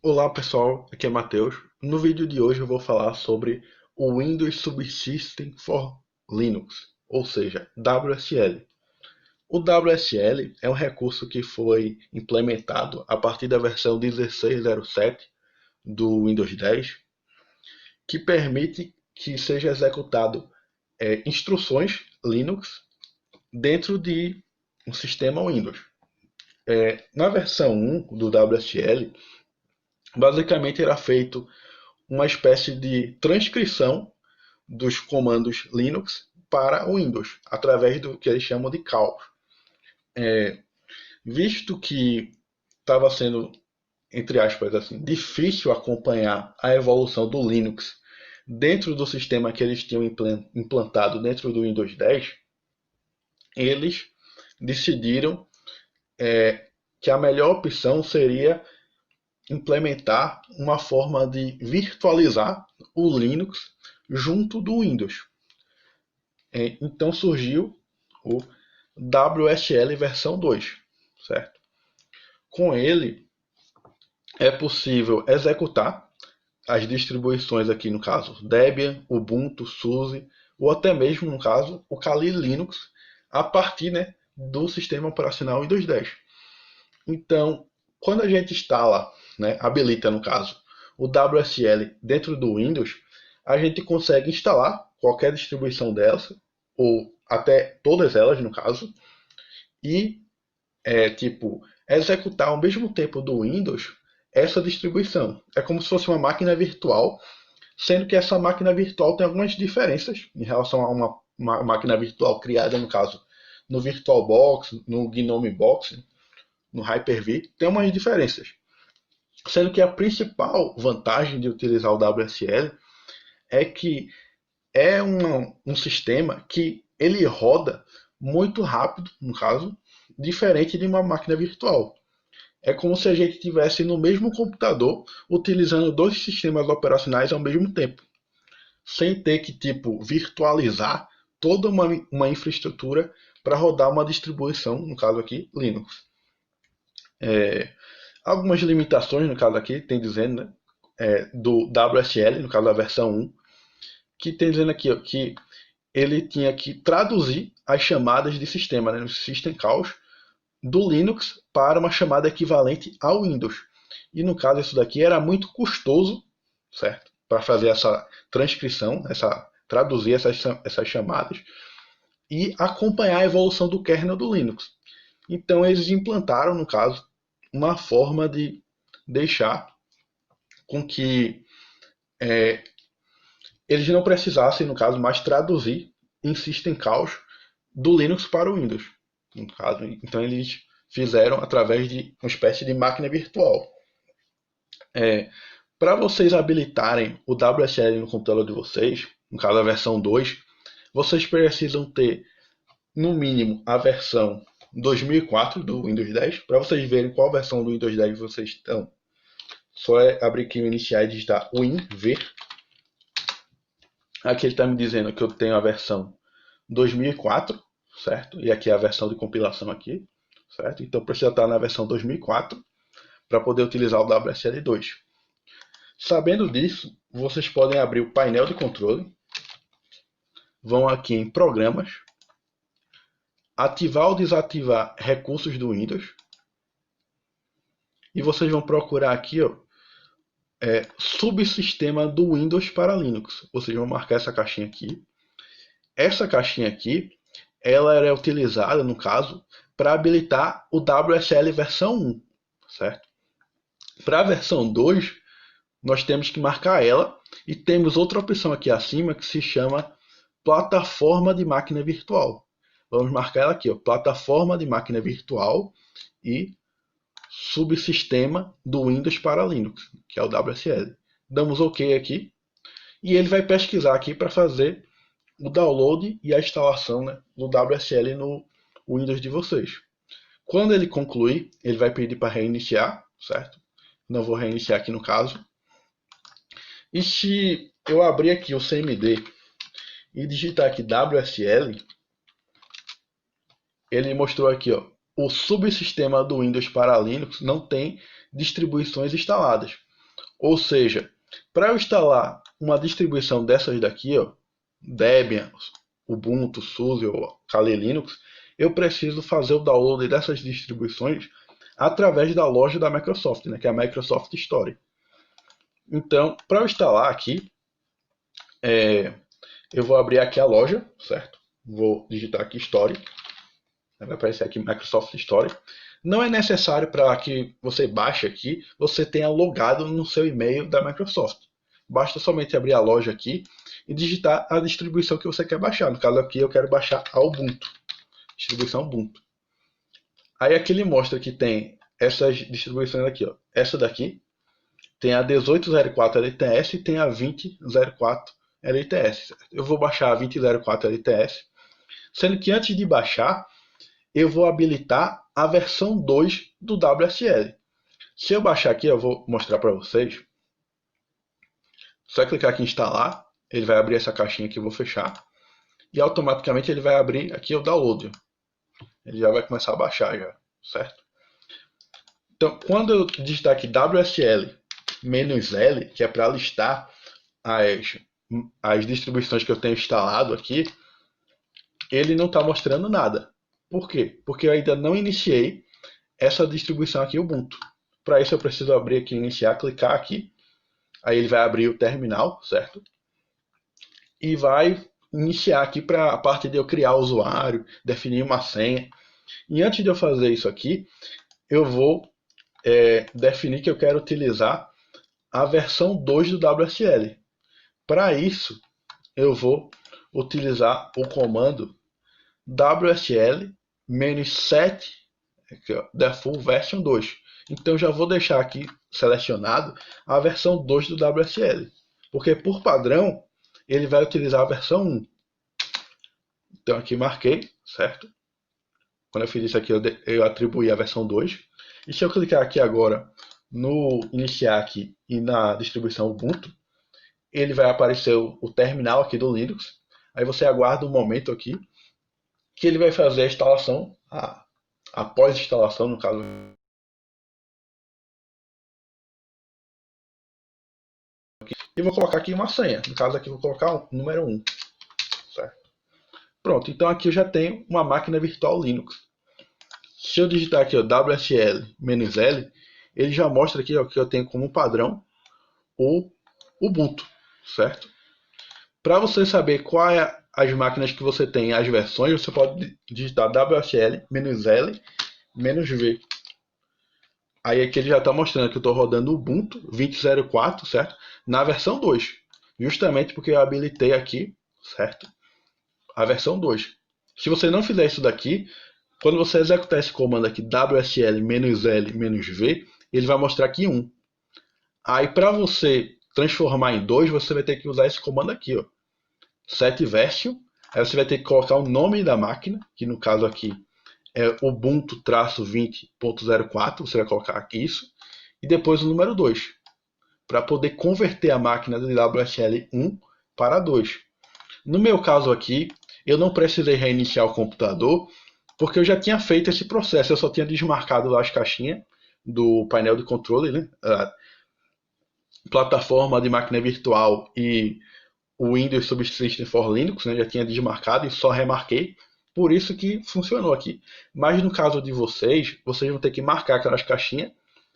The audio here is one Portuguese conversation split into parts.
Olá pessoal, aqui é Matheus. No vídeo de hoje eu vou falar sobre o Windows Subsystem for Linux, ou seja, WSL. O WSL é um recurso que foi implementado a partir da versão 16.07 do Windows 10, que permite que seja executado instruções Linux dentro de um sistema Windows. Na versão 1 do WSL, basicamente era feito uma espécie de transcrição dos comandos Linux para o Windows, através do que eles chamam de call. Visto que estava sendo, entre aspas, assim, difícil acompanhar a evolução do Linux dentro do sistema que eles tinham implantado dentro do Windows 10, eles decidiram que a melhor opção seria implementar uma forma de virtualizar o Linux junto do Windows. Então surgiu o WSL versão 2, certo? Com ele é possível executar as distribuições aqui, no caso Debian, Ubuntu, SUSE, ou até mesmo, no caso, o Kali Linux, a partir, do sistema operacional Windows 10. Então, quando a gente instala, habilita, no caso, o WSL dentro do Windows, a gente consegue instalar qualquer distribuição dessa, ou até todas elas, no caso, e executar ao mesmo tempo do Windows essa distribuição. É como se fosse uma máquina virtual, sendo que essa máquina virtual tem algumas diferenças em relação a uma máquina virtual criada, no caso, no VirtualBox, no GNOME Box, no Hyper-V, tem umas diferenças. Sendo que a principal vantagem de utilizar o WSL é que é um sistema que ele roda muito rápido, no caso, diferente de uma máquina virtual. É como se a gente estivesse no mesmo computador utilizando dois sistemas operacionais ao mesmo tempo, sem ter que virtualizar toda uma infraestrutura para rodar uma distribuição, no caso aqui, Linux. Algumas limitações, no caso aqui, tem dizendo, do WSL, no caso da versão 1, que tem dizendo aqui que ele tinha que traduzir as chamadas de sistema, no System Calls, do Linux para uma chamada equivalente ao Windows. E no caso isso daqui era muito custoso, certo? Para fazer essa transcrição, traduzir essas chamadas e acompanhar a evolução do kernel do Linux. Então eles implantaram, no caso, uma forma de deixar com que eles não precisassem, no caso, mais traduzir em System Calls do Linux para o Windows. No caso, então eles fizeram através de uma espécie de máquina virtual. Para vocês habilitarem o WSL no computador de vocês, no caso a versão 2, vocês precisam ter, no mínimo, a versão 2004 do Windows 10. Para vocês verem qual versão do Windows 10 vocês estão, só abrir aqui o iniciar e digitar WinVer. Aqui ele está me dizendo que eu tenho a versão 2004, certo? E aqui é a versão de compilação aqui, certo? Então precisa estar na versão 2004 para poder utilizar o WSL2. Sabendo disso, vocês podem abrir o painel de controle, vão aqui em Programas, ativar ou desativar recursos do Windows, e vocês vão procurar aqui, subsistema do Windows para Linux. Vocês vão marcar essa caixinha aqui. Essa caixinha aqui, ela era utilizada, no caso, para habilitar o WSL versão 1, certo? Para a versão 2, nós temos que marcar ela e temos outra opção aqui acima que se chama plataforma de máquina virtual. Vamos marcar ela aqui, plataforma de máquina virtual e subsistema do Windows para Linux, que é o WSL. Damos OK aqui e ele vai pesquisar aqui para fazer o download e a instalação, do WSL no Windows de vocês. Quando ele concluir, ele vai pedir para reiniciar, certo? Não vou reiniciar aqui no caso. E se eu abrir aqui o CMD e digitar aqui WSL, ele mostrou aqui, ó, o subsistema do Windows para Linux não tem distribuições instaladas. Ou seja, para eu instalar uma distribuição dessas daqui, ó, Debian, Ubuntu, SUSE ou Kali Linux, eu preciso fazer o download dessas distribuições através da loja da Microsoft, né, que é a Microsoft Store. Então, para eu instalar aqui, eu vou abrir aqui a loja, certo? Vou digitar aqui Store. Vai aparecer aqui Microsoft Store. Não é necessário para que você baixe aqui, você tenha logado no seu e-mail da Microsoft. Basta somente abrir a loja aqui e digitar a distribuição que você quer baixar. No caso aqui eu quero baixar a Ubuntu. Distribuição Ubuntu. Aí aqui ele mostra que tem essas distribuições aqui, ó. Essa daqui tem a 1804 LTS e tem a 2004 LTS. Eu vou baixar a 2004 LTS, sendo que antes de baixar, eu vou habilitar a versão 2 do WSL. Se eu baixar aqui, eu vou mostrar para vocês. Só clicar aqui em instalar, ele vai abrir essa caixinha que eu vou fechar. E automaticamente ele vai abrir aqui o download. Ele já vai começar a baixar já, certo? Então, quando eu digitar aqui WSL-L, que é para listar as distribuições que eu tenho instalado aqui, ele não está mostrando nada. Por quê? Porque eu ainda não iniciei essa distribuição aqui Ubuntu. Para isso eu preciso abrir aqui, iniciar, clicar aqui. Aí ele vai abrir o terminal, certo? E vai iniciar aqui para a parte de eu criar o usuário, definir uma senha. E antes de eu fazer isso aqui, eu vou definir que eu quero utilizar a versão 2 do WSL. Para isso, eu vou utilizar o comando WSL-set default version 2. Então já vou deixar aqui selecionado a versão 2 do WSL, porque por padrão ele vai utilizar a versão 1. Então aqui marquei, certo? Quando eu fiz isso aqui eu atribuí a versão 2. E se eu clicar aqui agora no iniciar aqui e na distribuição Ubuntu, ele vai aparecer o terminal aqui do Linux. Aí você aguarda um momento aqui que ele vai fazer a instalação, a pós-instalação no caso. E vou colocar aqui uma senha. No caso aqui vou colocar o número 1. Certo? Pronto, então aqui eu já tenho uma máquina virtual Linux. Se eu digitar aqui ó, WSL-L, ele já mostra aqui ó, que eu tenho como padrão o Ubuntu, certo? Para você saber quais as máquinas que você tem, as versões, você pode digitar WSL-L-V. Aí aqui ele já está mostrando que eu estou rodando o Ubuntu 20.04, certo? Na versão 2. Justamente porque eu habilitei aqui, certo? A versão 2. Se você não fizer isso daqui, quando você executar esse comando aqui, WSL-L-V, ele vai mostrar aqui 1. Aí para você transformar em 2, você vai ter que usar esse comando aqui, ó. Set version. Aí você vai ter que colocar o nome da máquina, que no caso aqui é Ubuntu-20.04, você vai colocar aqui isso, e depois o número 2, para poder converter a máquina de WSL 1 para 2. No meu caso aqui, eu não precisei reiniciar o computador, porque eu já tinha feito esse processo, eu só tinha desmarcado lá as caixinhas do painel de controle, né? A plataforma de máquina virtual e o Windows Subsystem for Linux, né? Já tinha desmarcado e só remarquei. Por isso que funcionou aqui. Mas no caso de vocês vão ter que marcar aquelas caixinhas.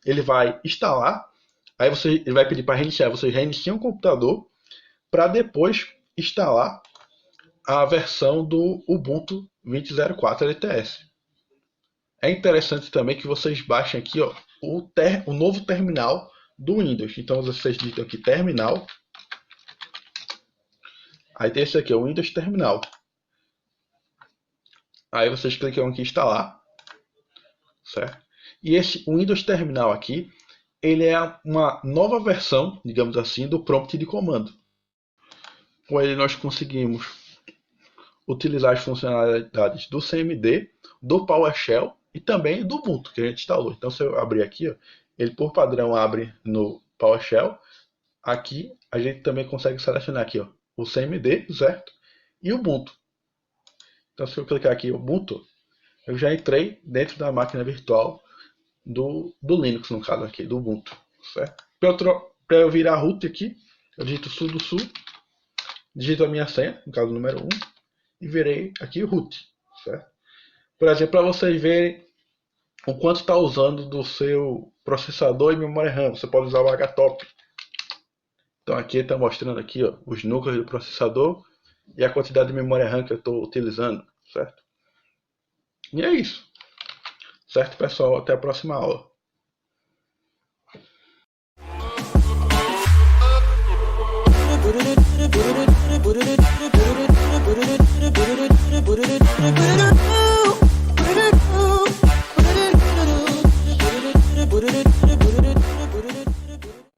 Ele vai instalar. Aí ele vai pedir para reiniciar. Vocês reiniciam o computador para depois instalar a versão do Ubuntu 20.04 LTS. É interessante também que vocês baixem aqui ó, o novo terminal do Windows. Então vocês digitam aqui terminal. Aí tem esse aqui, o Windows Terminal. Aí vocês clicam aqui em instalar, certo? E esse Windows Terminal aqui, ele é uma nova versão, digamos assim, do prompt de comando. Com ele nós conseguimos utilizar as funcionalidades do CMD, do PowerShell e também do Ubuntu que a gente instalou. Então se eu abrir aqui, ó, ele por padrão abre no PowerShell. Aqui a gente também consegue selecionar aqui, ó, o CMD, certo? E o Ubuntu. Então se eu clicar aqui Ubuntu, eu já entrei dentro da máquina virtual do Linux, no caso aqui, do Ubuntu, certo? Para eu virar root aqui, eu digito sudo, digito a minha senha, no caso número 1, e virei aqui root, certo? Por exemplo, para vocês verem o quanto está usando do seu processador e memória RAM, você pode usar o HTOP. Então aqui está mostrando aqui, ó, os núcleos do processador e a quantidade de memória RAM que eu estou utilizando, certo? E é isso, certo, pessoal? Até a próxima aula.